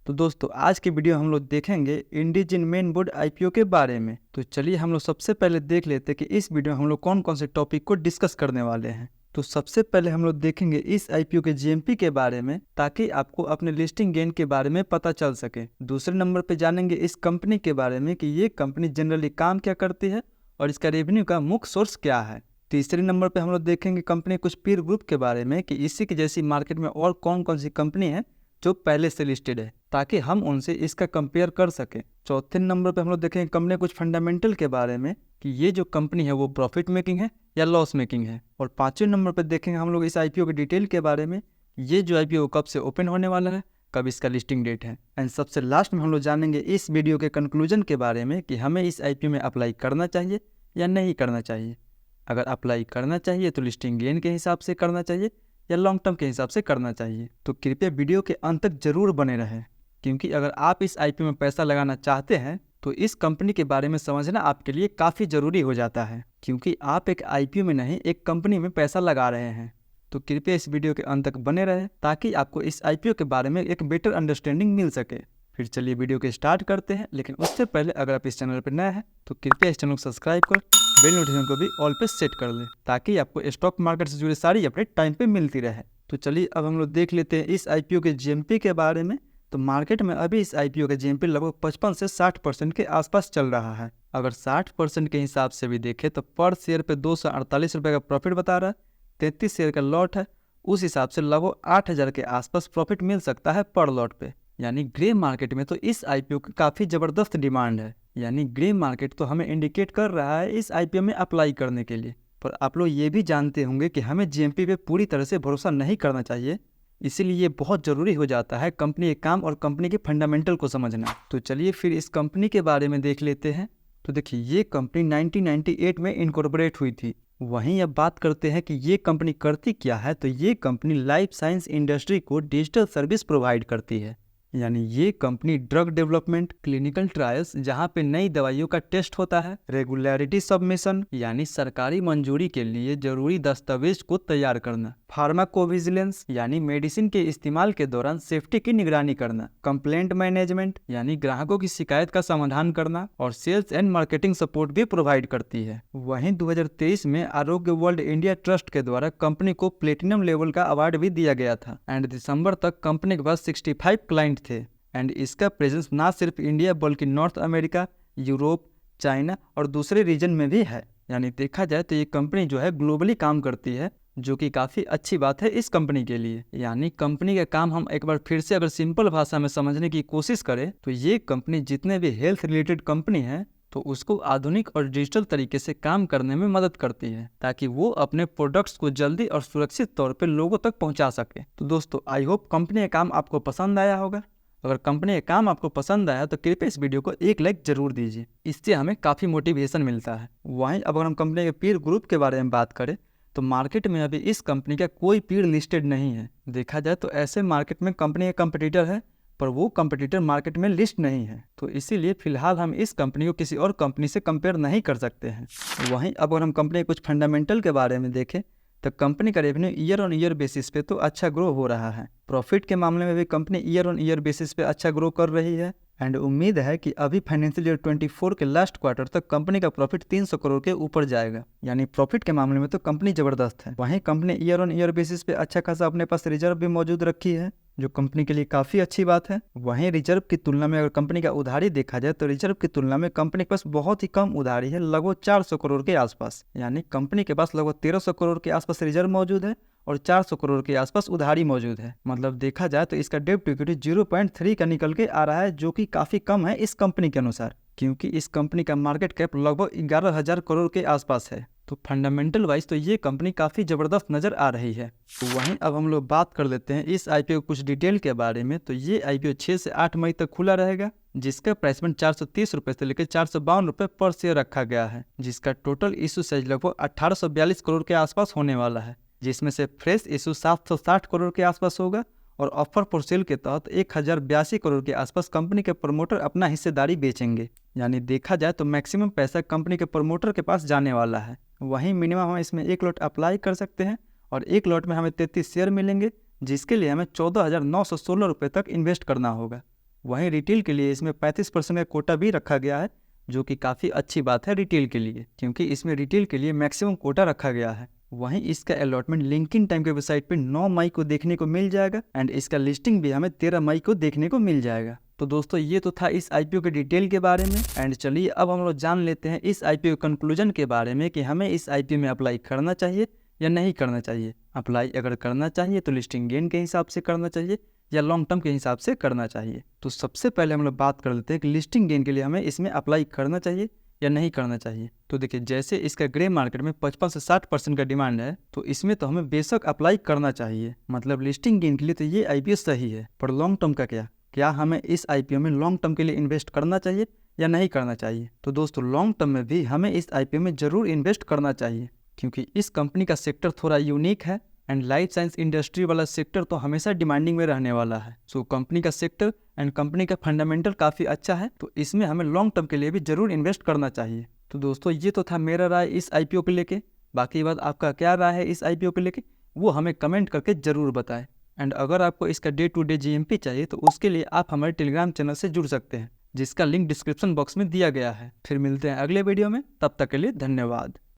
तो दोस्तों आज की वीडियो हम लोग देखेंगे इंडिजिन मेन बोर्ड आईपीओ के बारे में। तो चलिए हम लोग सबसे पहले देख लेते हैं कि इस वीडियो में हम लोग कौन कौन से टॉपिक को डिस्कस करने वाले हैं। तो सबसे पहले हम लोग देखेंगे इस आईपीओ के जीएमपी के बारे में, ताकि आपको अपने लिस्टिंग गेन के बारे में पता चल सके। दूसरे नंबर पे जानेंगे इस कंपनी के बारे में कि ये कंपनी जनरली काम क्या करती है और इसका रेवेन्यू का मुख्य सोर्स क्या है। तीसरे नंबर पे हम लोग देखेंगे कंपनी कुछ पीर ग्रुप के बारे में कि इसी की जैसी मार्केट में और कौन कौन सी कंपनी है जो पहले से लिस्टेड है, ताकि हम उनसे इसका कंपेयर कर सकें। चौथे नंबर पे हम लोग देखेंगे कंपनी कुछ फंडामेंटल के बारे में कि ये जो कंपनी है वो प्रॉफिट मेकिंग है या लॉस मेकिंग है। और पांचवें नंबर पे देखेंगे हम लोग इस आईपीओ के डिटेल के बारे में, ये जो आईपीओ कब से ओपन होने वाला है, कब इसका लिस्टिंग डेट है। एंड सबसे लास्ट में हम लोग जानेंगे इस वीडियो के कंक्लूजन के बारे में कि हमें इस आईपीओ में अप्लाई करना चाहिए या नहीं करना चाहिए। अगर अप्लाई करना चाहिए तो लिस्टिंग गेन के हिसाब से करना चाहिए या लॉन्ग टर्म के हिसाब से करना चाहिए। तो कृपया वीडियो के अंत तक जरूर बने रहें, क्योंकि अगर आप इस आईपीओ में पैसा लगाना चाहते हैं तो इस कंपनी के बारे में समझना आपके लिए काफ़ी ज़रूरी हो जाता है, क्योंकि आप एक आईपीओ में नहीं एक कंपनी में पैसा लगा रहे हैं। तो कृपया इस वीडियो के अंत तक बने रहें ताकि आपको इस आईपीओ के बारे में एक बेटर अंडरस्टैंडिंग मिल सके। फिर चलिए वीडियो के स्टार्ट करते हैं, लेकिन उससे पहले अगर आप इस चैनल पर नए हैं तो कृपया इस चैनल को सब्सक्राइब कर बेल नोटिफिकेशन को भी ऑल पे सेट कर लें, ताकि आपको स्टॉक मार्केट से जुड़ी सारी अपडेट टाइम पे मिलती रहे। तो चलिए अब हम लोग देख लेते हैं इस आईपीओ के जीएमपी के बारे में। तो मार्केट में अभी इस आईपीओ का जीएमपी लगभग 55 से 60% के आसपास चल रहा है। अगर 60% के हिसाब से भी देखें तो पर शेयर पे 248 रुपये का प्रॉफिट बता रहा है। 33 शेयर का लॉट है, उस हिसाब से लगभग 8000 के आसपास प्रॉफिट मिल सकता है पर लॉट पे। यानी ग्रे मार्केट में तो इस आईपीओ की काफ़ी ज़बरदस्त डिमांड है। यानी ग्रे मार्केट तो हमें इंडिकेट कर रहा है इस आईपीओ में अप्लाई करने के लिए। पर आप लोग ये भी जानते होंगे कि हमें जीएमपी पे पूरी तरह से भरोसा नहीं करना चाहिए, इसीलिए ये बहुत ज़रूरी हो जाता है कंपनी के काम और कंपनी के फंडामेंटल को समझना। तो चलिए फिर इस कंपनी के बारे में देख लेते हैं। तो देखिए ये कंपनी 1998 में इनकॉर्पोरेट हुई थी। वहीं अब बात करते हैं कि ये कंपनी करती क्या है। तो ये कंपनी लाइफ साइंस इंडस्ट्री को डिजिटल सर्विस प्रोवाइड करती है। यानी ये company drug development, clinical trials जहां पे नई दवाइयों का टेस्ट होता है, रेगुलरिटी सबमिशन यानी सरकारी मंजूरी के लिए जरूरी दस्तावेज को तैयार करना, फार्माकोविजिलेंस यानी मेडिसिन के इस्तेमाल के दौरान सेफ्टी की निगरानी करना, कंप्लेंट मैनेजमेंट यानी ग्राहकों की शिकायत का समाधान करना, और सेल्स एंड मार्केटिंग सपोर्ट भी प्रोवाइड करती है। वहीं 2023 में आरोग्य वर्ल्ड इंडिया ट्रस्ट के द्वारा कंपनी को प्लेटिनम लेवल का अवार्ड भी दिया गया था। एंड दिसंबर तक कंपनी के पास 65 क्लाइंट थे। एंड इसका प्रेजेंस ना सिर्फ इंडिया बल्कि नॉर्थ अमेरिका, यूरोप, चाइना और दूसरे रीजन में भी है। यानी देखा जाए तो ये कंपनी जो है ग्लोबली काम करती है, जो कि काफ़ी अच्छी बात है इस कंपनी के लिए। यानी कंपनी का काम हम एक बार फिर से अगर सिंपल भाषा में समझने की कोशिश करें तो ये कंपनी जितने भी हेल्थ रिलेटेड कंपनी है तो उसको आधुनिक और डिजिटल तरीके से काम करने में मदद करती है, ताकि वो अपने प्रोडक्ट्स को जल्दी और सुरक्षित तौर पे लोगों तक पहुंचा सके। तो दोस्तों आई होप कंपनी का काम आपको पसंद आया होगा। अगर कंपनी का काम आपको पसंद आया तो कृपया इस वीडियो को एक लाइक जरूर दीजिए, इससे हमें काफ़ी मोटिवेशन मिलता है। वहीं अब अगर हम कंपनी के पीर ग्रुप के बारे में बात करें तो मार्केट में अभी इस कंपनी का कोई पीर लिस्टेड नहीं है। देखा जाए तो ऐसे मार्केट में कंपनी का कंपटीटर है, पर वो कंपटीटर मार्केट में लिस्ट नहीं है, तो इसीलिए फिलहाल हम इस कंपनी को किसी और कंपनी से कंपेयर नहीं कर सकते हैं। वहीं अब अगर हम कंपनी के कुछ फंडामेंटल के बारे में देखें तो कंपनी का revenue year on year basis पे तो अच्छा ग्रो हो रहा है। प्रॉफिट के मामले में भी company year on year basis पे अच्छा ग्रो कर रही है। एंड उम्मीद है कि अभी फाइनेंशियल ईयर 24 के लास्ट क्वार्टर तक कंपनी का प्रॉफिट 300 करोड़ के ऊपर जाएगा। यानी प्रॉफिट के मामले में तो कंपनी जबरदस्त है। वहीं company year on year basis पे अच्छा खासा अपने पास रिजर्व भी मौजूद रखी है, जो कंपनी के लिए काफ़ी अच्छी बात है। वहीं रिजर्व की तुलना में अगर कंपनी का उधारी देखा जाए तो रिजर्व की तुलना में कंपनी के पास बहुत ही कम उधारी है, लगभग 400 करोड़ के आसपास। यानी कंपनी के पास लगभग 1300 करोड़ के आसपास रिजर्व मौजूद है और 400 करोड़ के आसपास उधारी मौजूद है। मतलब देखा जाए तो इसका डेब्ट टू इक्विटी 0.3 का निकल के आ रहा है, जो कि काफ़ी कम है इस कंपनी के अनुसार, क्योंकि इस कंपनी का मार्केट कैप लगभग 11,000 करोड़ के आसपास है। तो फंडामेंटल वाइज तो ये कंपनी काफ़ी ज़बरदस्त नज़र आ रही है। तो वहीं अब हम लोग बात कर लेते हैं इस आईपीओ कुछ डिटेल के बारे में। तो ये आईपीओ 6 से 8 मई तक खुला रहेगा, जिसका प्राइसमेंट 430 रुपये से लेकर 452 रुपये पर शेयर रखा गया है, जिसका टोटल इशू साइज लगभग 1842 करोड़ के आसपास होने वाला है, जिसमें से फ्रेश इशू 760 करोड़ के आसपास होगा और ऑफर फॉर सेल के तहत 1082 करोड़ के आसपास कंपनी के प्रमोटर अपना हिस्सेदारी बेचेंगे। यानी देखा जाए तो मैक्सिमम पैसा कंपनी के प्रमोटर के पास जाने वाला है। वहीं मिनिमम हम इसमें एक लॉट अप्लाई कर सकते हैं और एक लॉट में हमें 33 शेयर मिलेंगे, जिसके लिए हमें 14,916 रुपये तक इन्वेस्ट करना होगा। वहीं रिटेल के लिए इसमें 35% का कोटा भी रखा गया है, जो कि काफ़ी अच्छी बात है रिटेल के लिए, क्योंकि इसमें रिटेल के लिए मैक्सिमम कोटा रखा गया है। वहीं इसका अलॉटमेंट लिंक्डइन टाइम के वेबसाइट पे 9 मई को देखने को मिल जाएगा एंड इसका लिस्टिंग भी हमें 13 मई को देखने को मिल जाएगा। तो दोस्तों ये तो था इस आईपीओ के डिटेल के बारे में। एंड चलिए अब हम लोग जान लेते हैं इस आईपीओ कंक्लूजन के बारे में कि हमें इस आईपीओ में अप्लाई करना चाहिए या नहीं करना चाहिए। अप्लाई अगर करना चाहिए तो लिस्टिंग गेन के हिसाब से करना चाहिए या लॉन्ग टर्म के हिसाब से करना चाहिए। तो सबसे पहले हम लोग बात कर लेते हैं कि लिस्टिंग गेन के लिए हमें इसमें अप्लाई करना चाहिए या नहीं करना चाहिए। तो देखिए जैसे इसका ग्रे मार्केट में 55 से 60% का डिमांड है, तो इसमें तो हमें बेशक अप्लाई करना चाहिए। मतलब लिस्टिंग गेन के लिए तो ये आईपीओ सही है, पर लॉन्ग टर्म का क्या हमें इस आईपीओ में लॉन्ग टर्म के लिए इन्वेस्ट करना चाहिए या नहीं करना चाहिए। तो दोस्तों लॉन्ग टर्म में भी हमें इस आईपीओ में जरूर इन्वेस्ट करना चाहिए, क्योंकि इस कंपनी का सेक्टर थोड़ा यूनिक है एंड लाइफ साइंस इंडस्ट्री वाला सेक्टर तो हमेशा डिमांडिंग में रहने वाला है। सो कंपनी का सेक्टर एंड कंपनी का फंडामेंटल काफ़ी अच्छा है, तो इसमें हमें लॉन्ग टर्म के लिए भी जरूर इन्वेस्ट करना चाहिए। तो दोस्तों ये तो था मेरा राय इस आईपीओ को लेके। बाकी बात आपका क्या राय है इस आईपीओ को लेके, वो हमें कमेंट करके ज़रूर बताएं। एंड अगर आपको इसका डे टू डे जीएमपी चाहिए तो उसके लिए आप हमारे टेलीग्राम चैनल से जुड़ सकते हैं, जिसका लिंक डिस्क्रिप्शन बॉक्स में दिया गया है। फिर मिलते हैं अगले वीडियो में, तब तक के लिए धन्यवाद।